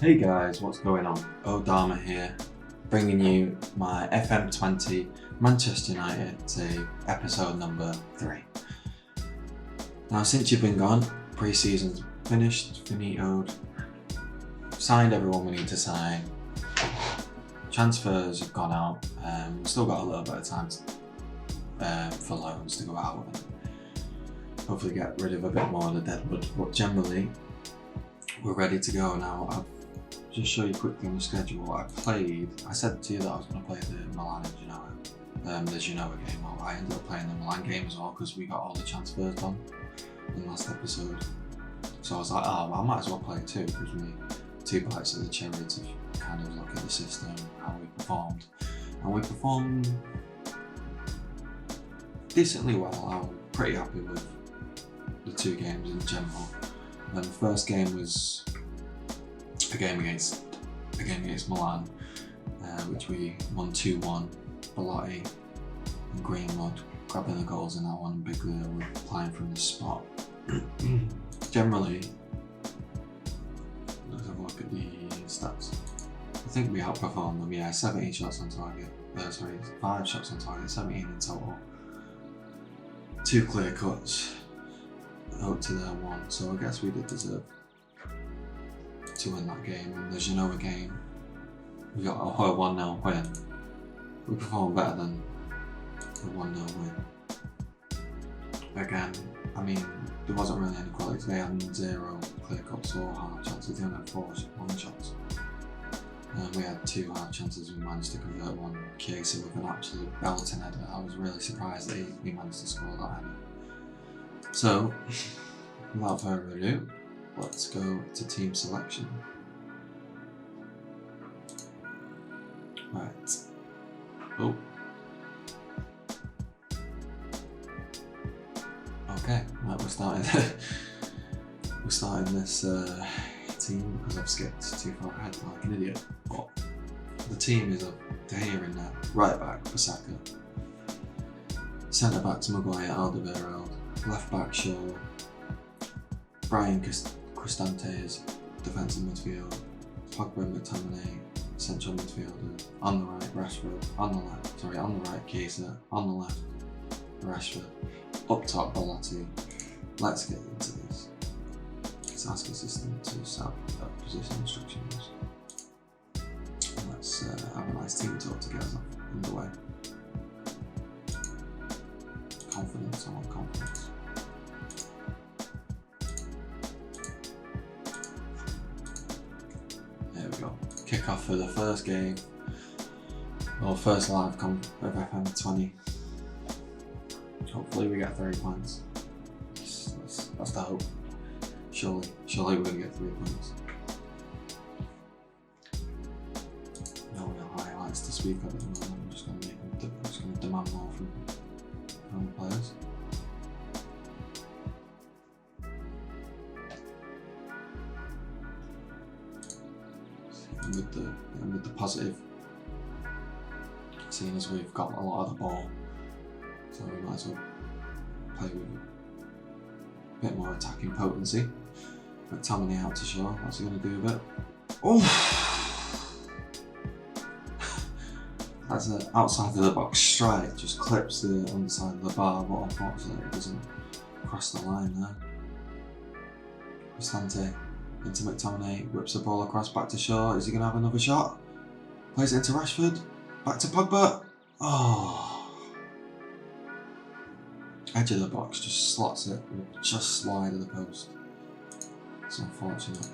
Hey guys, what's going on? Odharma here, bringing you my FM20 Manchester Utd episode number 3. Now, since you've been gone, pre-season's finished, finitoed, signed everyone we need to sign, transfers have gone out, we've still got a little bit of time for loans to go out and hopefully get rid of a bit more of the deadwood, but generally we're ready to go now. I'll just show you quickly on the schedule. I said to you that I was going to play the Milan and the Genoa game. Well, I ended up playing the Milan game as well because we got all the transfers done in the last episode. So I was like, oh, well, I might as well play it too. It gives me 2 bites of the cherry to kind of look at the system and how we performed. And we performed decently well. I'm pretty happy with the 2 games in general. And the first game was a game against Milan, which we won 2-1. Bellotti and Greenwood grabbing the goals in that one, and Big Leo were playing from the spot. Generally, let's have a look at the stats. I think we outperformed them. Yeah, 17 shots on target. 5 shots on target, 17 in total. 2 clear cuts. Out to their 1, so I guess we did deserve to win that game. And the Genoa game, we got a 1-0 win. We performed better than the 1-0 win. Again, I mean, there wasn't really any quality. They had 0 clear cuts or hard chances. They only had 4 long shots. We had 2 hard chances. We managed to convert one. Chiesa with an absolute belting header. I was really surprised that he managed to score that header. So, without further ado, let's go to team selection. Right. Oh. Okay, right, we're starting this team because I've skipped too far ahead like an idiot. But the team is up to here in there. Right back, Bissaka. Centre backs, Maguire, Alderweireld. Left back, Shaw. Brian Cristantes, defensive midfield. Pogba and McTominay, central midfielder. On the right, Rashford. On the right, Chiesa. On the left, Rashford. Up top, Bellotti. Let's get into this. Let's ask assistant to set up position instructions. Let's have a nice team talk to get us underway. Confidence, I want confidence. There we go. Kick off for the first game, or first live of FM20. Hopefully we get 3 points. That's the hope. Surely we're going to get 3 points. No real highlights to speak of at the moment. I'm just going to demand more from players. And with the positive, seeing as we've got a lot of the ball, so we might as well play with a bit more attacking potency. McTominay out to Shaw. What's he going to do with it? Oh! That's an outside of the box strike, just clips the underside of the bar, but unfortunately it doesn't cross the line there. Cristante into McTominay, whips the ball across back to Shaw. Is he going to have another shot? Plays it into Rashford, back to Pogba. Oh! Edge of the box, just slots it, just slide of the post. It's unfortunate.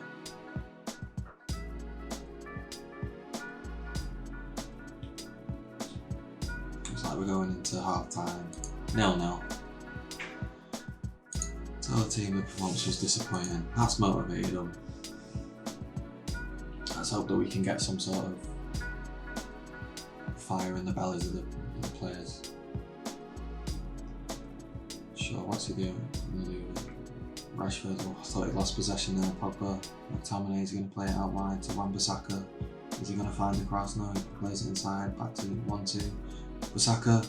We're going into half time 0-0. So the team, the performance was disappointing. That's motivated them. Let's hope that we can get some sort of fire in the bellies of the players. Sure, what's he doing? Rashford, I thought he lost possession there. Pogba, McTominay, is he going to play it out wide to Wan-Bissaka? Is he going to find the cross? No, he plays it inside, back to 1-2. Bissaka,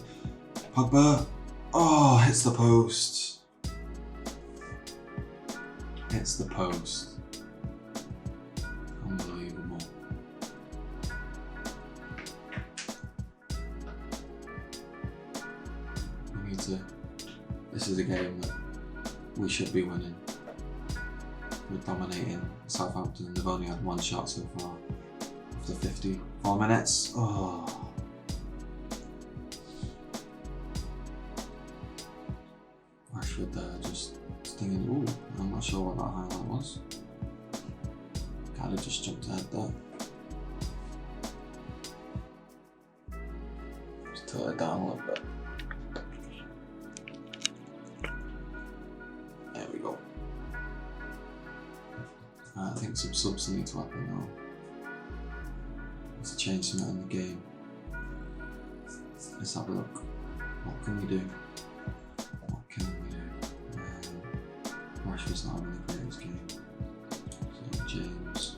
Pogba, oh, hits the post. Hits the post. Unbelievable. this is a game that we should be winning. We're dominating Southampton. They've only had one shot so far after 54 minutes. Oh. Rashford there just thinking, ooh, I'm not sure what that highlight was. Kind of just jumped ahead there. Just tilt it down a little bit. There we go. I think some subs need to happen now. Let's change something in the game. Let's have a look. What can we do? Rashford's not having the greatest game. So James.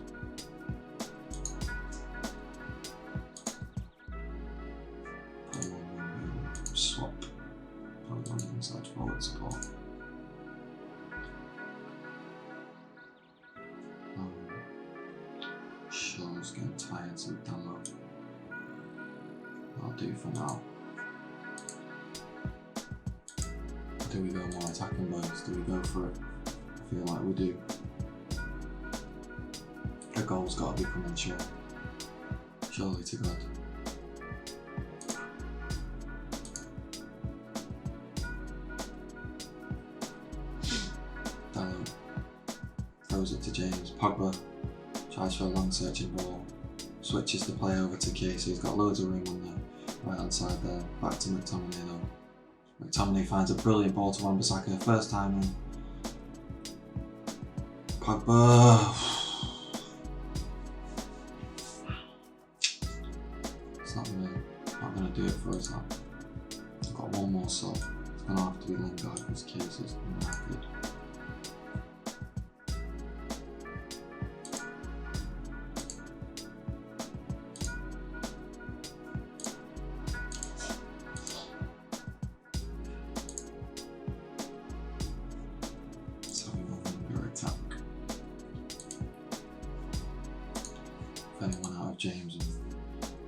Swap. Probably on inside forward support. Shaw's getting tired, so Dallo. I'll do for now. Do we go more attacking boys? Do we go for it? I feel like we do. The goal's got to be coming short. Surely to God. Dallo throws it to James. Pogba tries for a long searching ball. Switches the play over to Casey. He's got loads of room on the right hand side there. Back to McTominay though. McTominay finds a brilliant ball to Wan-Bissaka, first time in. Pogba. It's not gonna do it for us now. I've got one more sub. It's gonna have to be Lingard because Case is not good. Anyone out of James and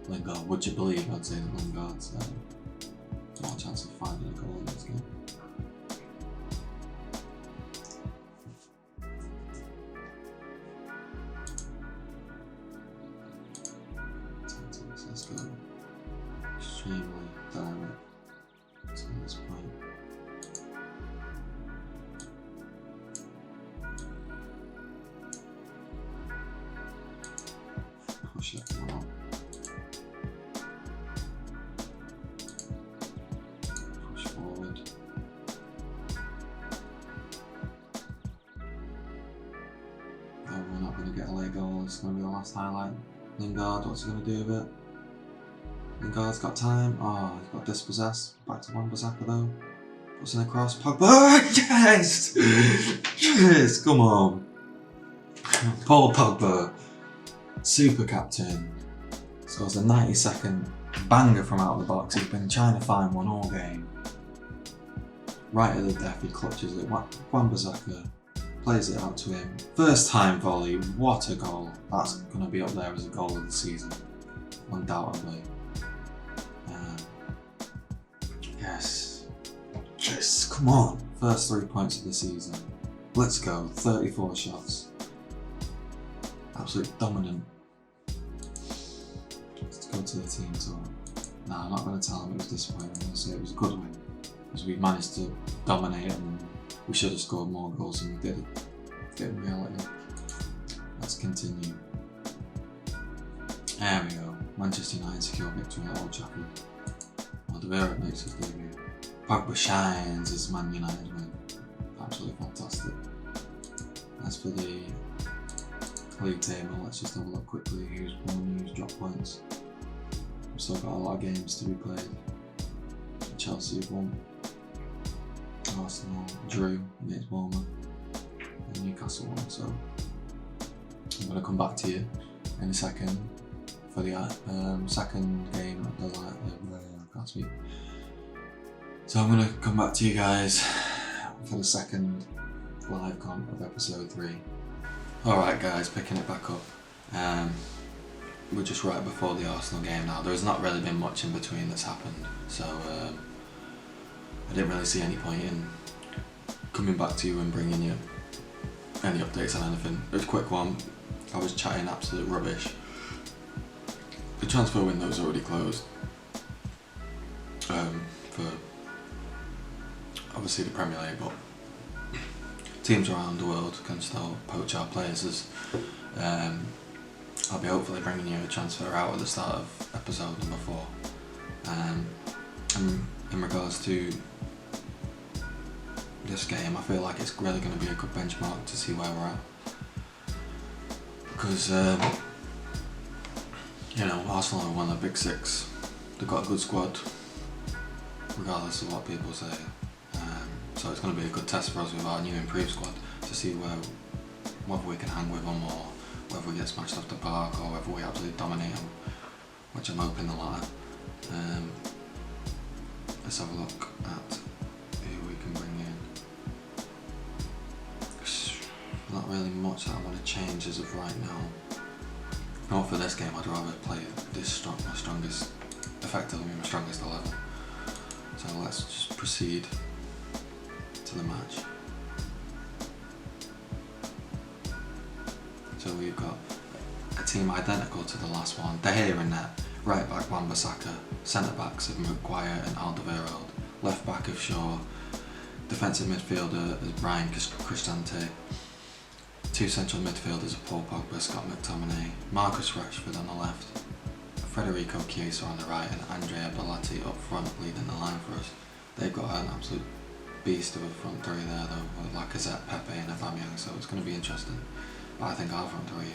Lingard, would you believe I'd say that Lingard's more chance of finding a goal in this game. Let's go extremely direct to this point. Push it now. Push forward. No, we're not going to get a late goal. It's going to be the last highlight. Lingard, what's he going to do with it? Lingard's got time. Oh, he's got dispossessed. Back to Wan-Bissaka though. Puts in a cross. Pogba! Yes! Yes! Come on. Paul Pogba. Super captain. Scores a 90-second banger from out of the box. He's been trying to find one all game. Right at the death, he clutches it. Wan-Bissaka plays it out to him. First time volley. What a goal. That's going to be up there as a goal of the season. Undoubtedly. Yes. Yes. Come on. First 3 points of the season. Let's go. 34 shots. Absolute dominant. Let's go to the team talk. No, I'm not going to tell him it was disappointing. I'm going to say it was a good win. Because we managed to dominate and we should have scored more goals than we did. In reality. Let's continue. There we go. Manchester United secure victory at Old Trafford. Odharma makes his debut. Pogba shines as Man United win. Absolutely fantastic. As for the league table, let's just have a look quickly who's won, who's dropped points. We've still got a lot of games to be played. Chelsea have won. Arsenal drew against Bournemouth. And Newcastle won, so I'm going to come back to you in a second for the second game of the I can't speak. So I'm going to come back to you guys for the second live comp of episode 3. Alright guys, picking it back up. We're just right before the Arsenal game now. There's not really been much in between that's happened, so I didn't really see any point in coming back to you and bringing you any updates on anything. It was a quick one. I was chatting absolute rubbish. The transfer window's already closed for obviously the Premier League, but teams around the world can still poach our players. I'll be hopefully bringing you a transfer out at the start of episode number 4. In regards to this game, I feel like it's really going to be a good benchmark to see where we're at, because Arsenal are one of the big 6. They've got a good squad, regardless of what people say. So it's going to be a good test for us with our new improved squad to see whether we can hang with them, or whether we get smashed off the park, or whether we absolutely dominate them, which I'm hoping the latter. Let's have a look at who we can bring in. Not really much that I want to change as of right now. Not for this game. I'd rather play my strongest 11. So let's just proceed to the match. So we've got a team identical to the last one. De Gea in net, right back Wan-Bissaka, centre backs of Maguire and Alderweireld, left back of Shaw, defensive midfielder is Brian Cristante, 2 central midfielders of Paul Pogba, Scott McTominay, Marcus Rashford on the left, Federico Chiesa on the right, and Andrea Bellotti up front leading the line for us. They've got an absolute beast of a front three there though, with Lacazette, Pepe and Aubameyang, so it's going to be interesting. But I think our front three,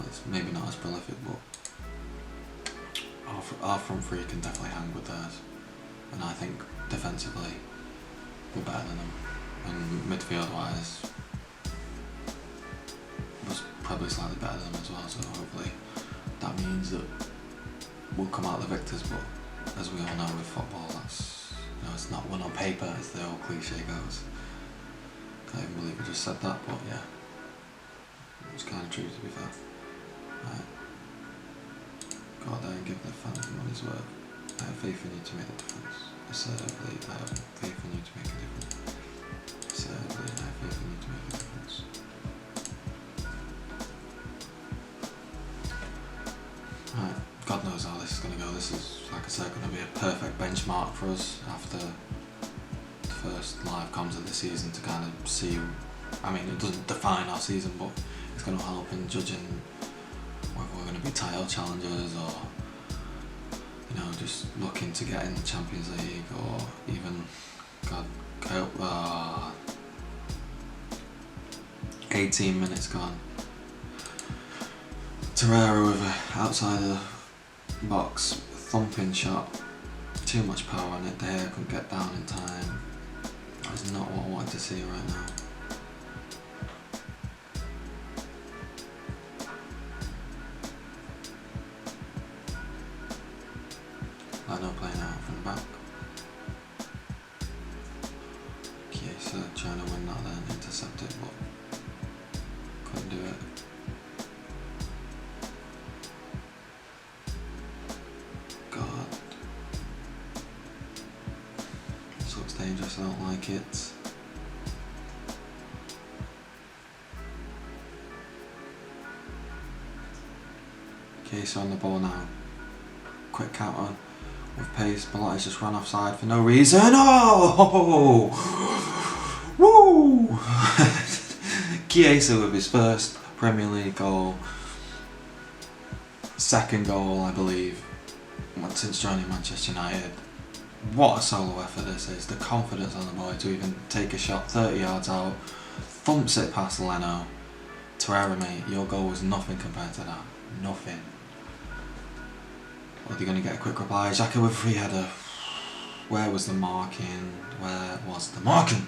it's maybe not as prolific, but our front three can definitely hang with theirs. And I think defensively we're better than them, and midfield wise was probably slightly better than them as well, so hopefully that means that we'll come out the victors. But as we all know with football, that's, it's not won on paper, as the old cliche goes. Can't even believe I just said that, but yeah, it's kind of true, to be fair. Right. Go out there and give the fans the money's worth. I have faith in you to make the difference. Assertively, I have faith in you to make a difference. Assertively, I have faith in you to make a difference. Right, God knows how this is going to go. This is, like I said, going to be a perfect benchmark for us after the first live comms of the season to kind of see. I mean, it doesn't define our season, but it's going to help in judging whether we're going to be title challengers, or just looking to get in the Champions League, or even 18 minutes gone. Torreira with an outside of the box thumping shot, too much power on it there, couldn't get down in time. That's not what I wanted to see right now. Leno playing out from the back. Chiesa trying to win that then, intercept it, but couldn't do it. God. This looks dangerous, I don't like it. Chiesa on the ball now. Quick counter with pace. Belotti's just run offside for no reason. Oh! Woo! Chiesa with his first Premier League goal. Second goal, I believe, since joining Manchester United. What a solo effort this is. The confidence on the boy to even take a shot 30 yards out. Thumps it past Leno. Torreira, mate, your goal was nothing compared to that. Nothing. Are they going to get a quick reply? Xhaka with a free header. Where was the marking? Where was the marking?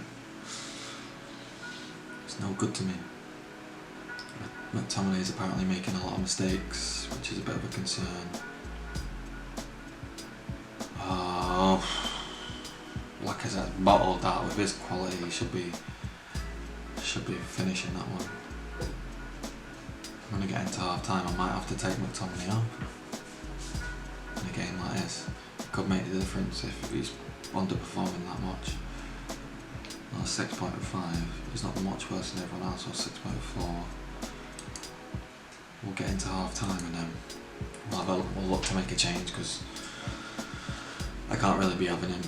It's no good to me. McTominay is apparently making a lot of mistakes, which is a bit of a concern. Oh, Lacazette's bottled that. With his quality, he should be finishing that one. I'm going to get into half time. I might have to take McTominay off. In a game like this, it could make the difference if he's underperforming that much. Or 6.5. He's not much worse than everyone else, or 6.4. We'll get into half time and then we'll look to make a change, because I can't really be having him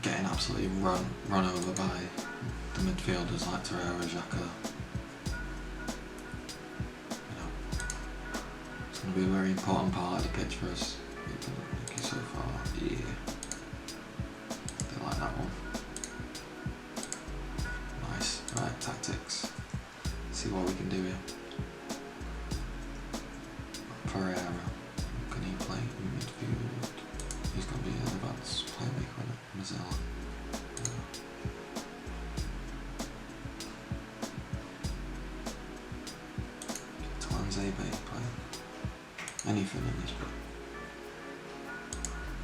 getting absolutely run over by the midfielders like Torreira, Xhaka. You know, it's going to be a very important part of the pitch for us. Looking so far, yeah. They like that one. Nice. Right, tactics. See what we can do here. Pereira, can he play in midfield? He's going to be an advanced playmaker, isn't it? Mazzella. Tuanzebe play. Anything in this, but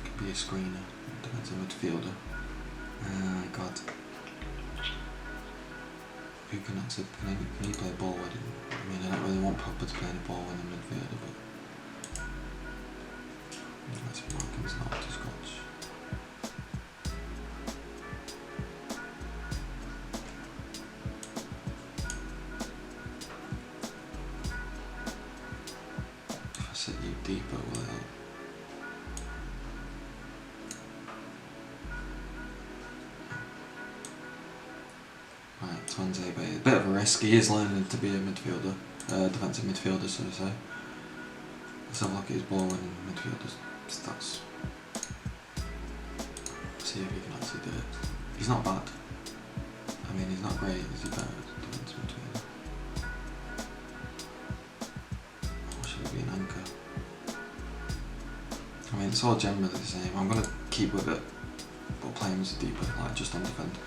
could be a screener, defensive midfielder. God. Who can actually, can he play ball winning? I mean, I don't really want Pogba to play any ball winning midfielder, but let's see, Markham's not to scratch. If I set you deeper, will it help? Right, Tuanzebe, a bit of a risk. He is learning to be a midfielder, defensive midfielder, so to say. Let's have a look at his ball winning midfielders stats. See if he can actually do it. He's not bad. I mean, he's not great. Is he better at defensive midfielder? Or should it be an anchor? I mean, it's all generally the same. I'm going to keep with it, but play him as a deeper, like just on defend.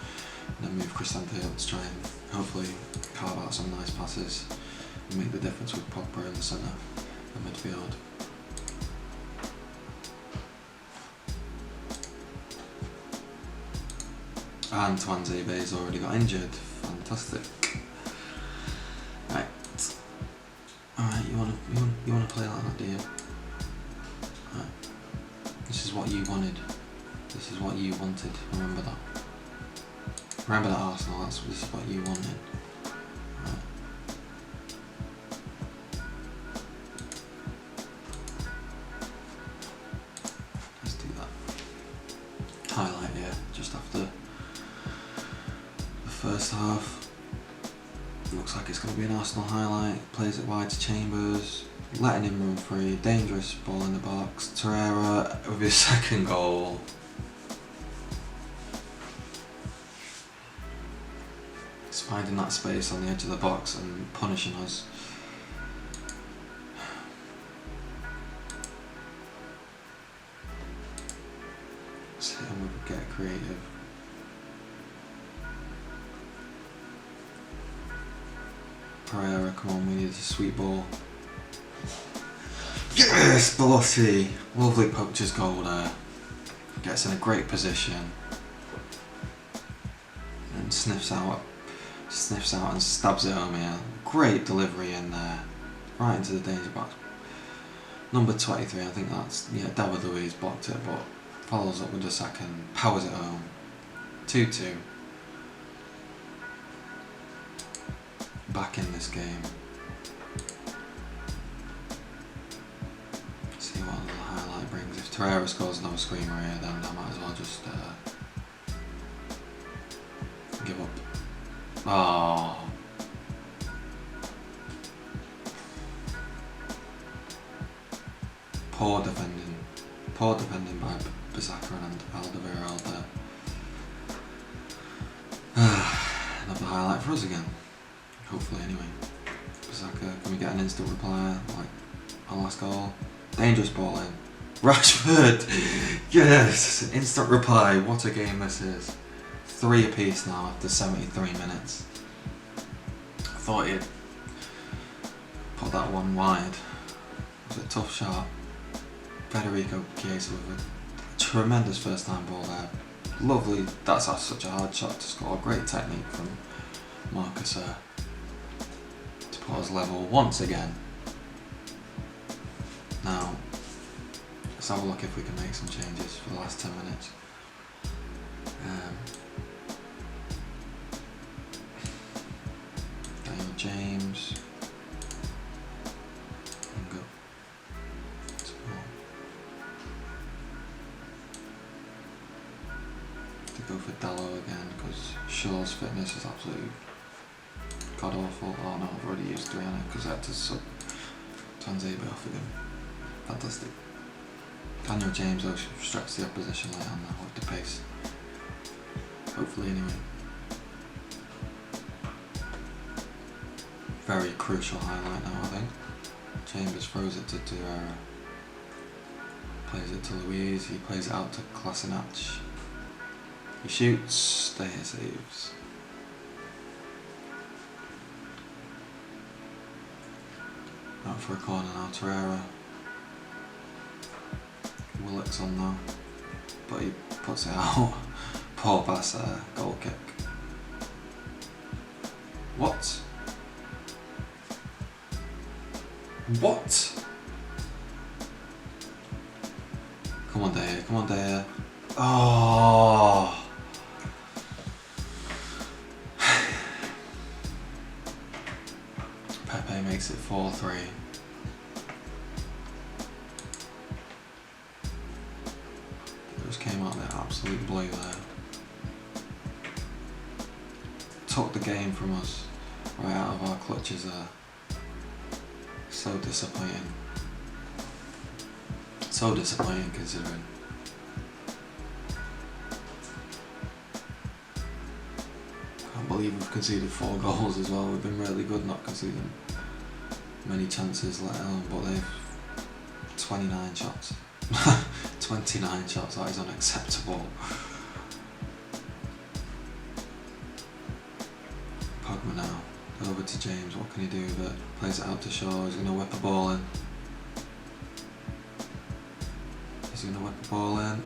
And then move Cristante up to try and hopefully carve out some nice passes and make the difference with Pogba in the centre and midfield. And Tuanzebe's already got injured. Fantastic. Right. Alright, you wanna play like that, do you? Right. This is what you wanted. This is what you wanted. Remember that. Remember that, Arsenal, this is what you wanted. Right. Let's do that. Highlight here, just after the first half. Looks like it's going to be an Arsenal highlight. Plays it wide to Chambers, letting him run free. Dangerous ball in the box. Torreira with his second goal. Finding that space on the edge of the box and punishing us. See if we could get creative. Pereira, come on, we need a sweet ball. Yes, Belotti! Lovely poacher's goal there. Gets in a great position. And sniffs out and stabs it home here. Great delivery in there. Right into the danger box. Number 23, I think that's, yeah, David Luiz blocked it, but follows up with a second, powers it home. 2-2. Back in this game. See what another highlight brings. If Torreira scores another screamer here, then I might as well just give up. Oh. Poor defending by Bissaka and Alderweireld there. Another highlight for us again. Hopefully, anyway. Bissaka, can we get an instant reply like our last goal? Dangerous ball in. Rashford! Yes! Instant reply. What a game this is. 3 apiece now after 73 minutes. I thought he'd put that one wide. It was a tough shot. Federico Chiesa with a tremendous first time ball there. Lovely, that's such a hard shot to score. Great technique from Marcus there to put us level once again. Now, let's have a look if we can make some changes for the last 10 minutes. for Dello again because Shaw's fitness is absolutely god awful. Oh no, I've already used 3 on it because I had to sub Tanzebe off again. Fantastic. Daniel James though should stretch the opposition late on now with the pace. Hopefully anyway. Very crucial highlight now I think. Chambers throws it to Duera. Plays it to Louise, he plays it out to Kolasinac. He shoots, Deja saves. Out for a corner now, Torreira. Willock's on now, but he puts it out. Poor pass there, goal kick. What? What? Come on, Deja, come on, Deja. Oh! Pepe makes it 4-3. Just came out there, absolute blue there. Took the game from us right out of our clutches there. So disappointing. So disappointing considering. Can't believe we've conceded 4 goals as well. We've been really good not conceding many chances, let alone, but they've 29 shots. 29 shots, that is unacceptable. Pogba now, over to James, what can he do with it? Plays it out to Shaw, he's going to whip a ball in. He's going to whip a ball in.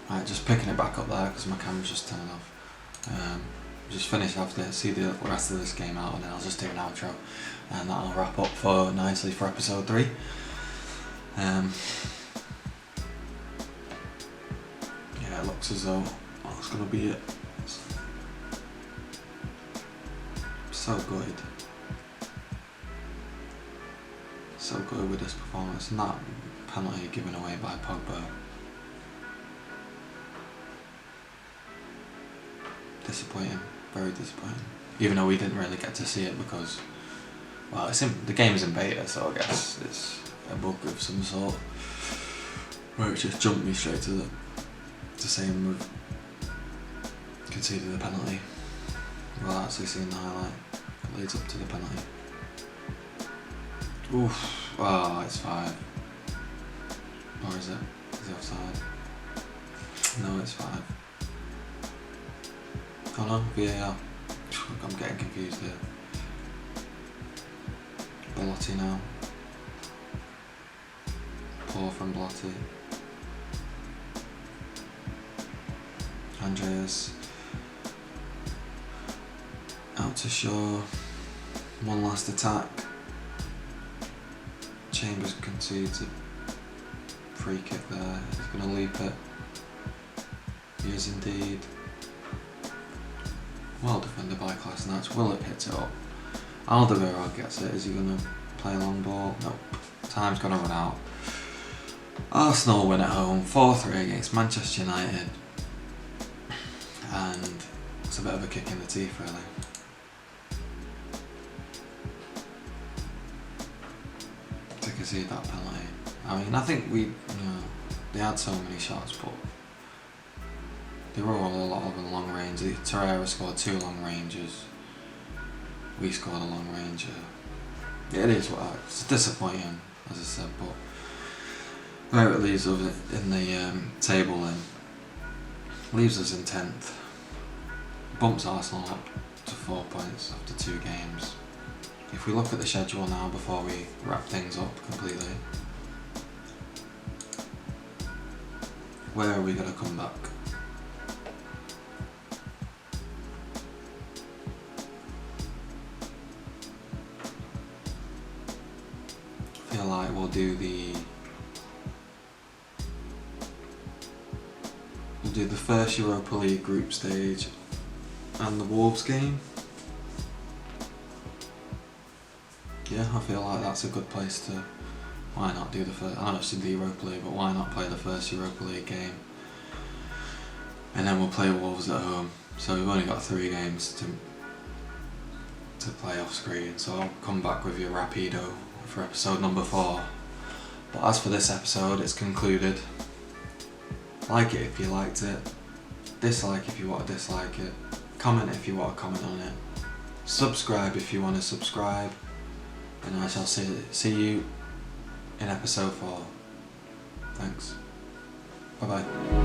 Right, just picking it back up there because my camera's just turned off. Just finish after, see the rest of this game out, and then I'll just do an outro, and that'll wrap up nicely for episode 3. Yeah, it looks as though that's going to be it. So good. So good with this performance, and that penalty given away by Pogba. Disappointing, very disappointing. Even though we didn't really get to see it because, well, the game is in beta, so I guess it's a bug of some sort. Where it just jumped me straight to saying we've conceded the penalty. Well, actually seeing the highlight, it leads up to the penalty. Oof, oh, it's 5. Or is it? Is it offside? No, it's 5. Oh no, VAR. I'm getting confused here. Belotti now. Poor from Belotti. Andreas. Out to Shaw. One last attack. Chambers concedes a free kick there. He's going to leap it. He is indeed. Well defended by Kolasinac. Willock hits it up. Alderweireld gets it. Is he going to play a long ball? Nope. Time's going to run out. Arsenal win at home 4-3 against Manchester United. And it's a bit of a kick in the teeth really. To concede that penalty. I mean, I think they had so many shots, but they were all a lot of them long range. Torreira scored 2 long ranges. We scored a long ranger. It is what it's disappointing, as I said, but where it leaves us in the table then leaves us in 10th. Bumps Arsenal up to 4 points after 2 games. If we look at the schedule now before we wrap things up completely, where are we going to come back? I feel like we'll do the first Europa League group stage and the Wolves game. Yeah, yeah, I feel like that's a good place to. Why not do the first? I know it's in the Europa League, but why not play the first Europa League game? And then we'll play Wolves at home. So we've only got 3 games to play off screen. So I'll come back with you rapido for episode number 4. But as for this episode, it's concluded. Like it if you liked it. Dislike if you want to dislike it. Comment if you want to comment on it. Subscribe if you want to subscribe. And I shall see you in episode 4. Thanks. Bye bye.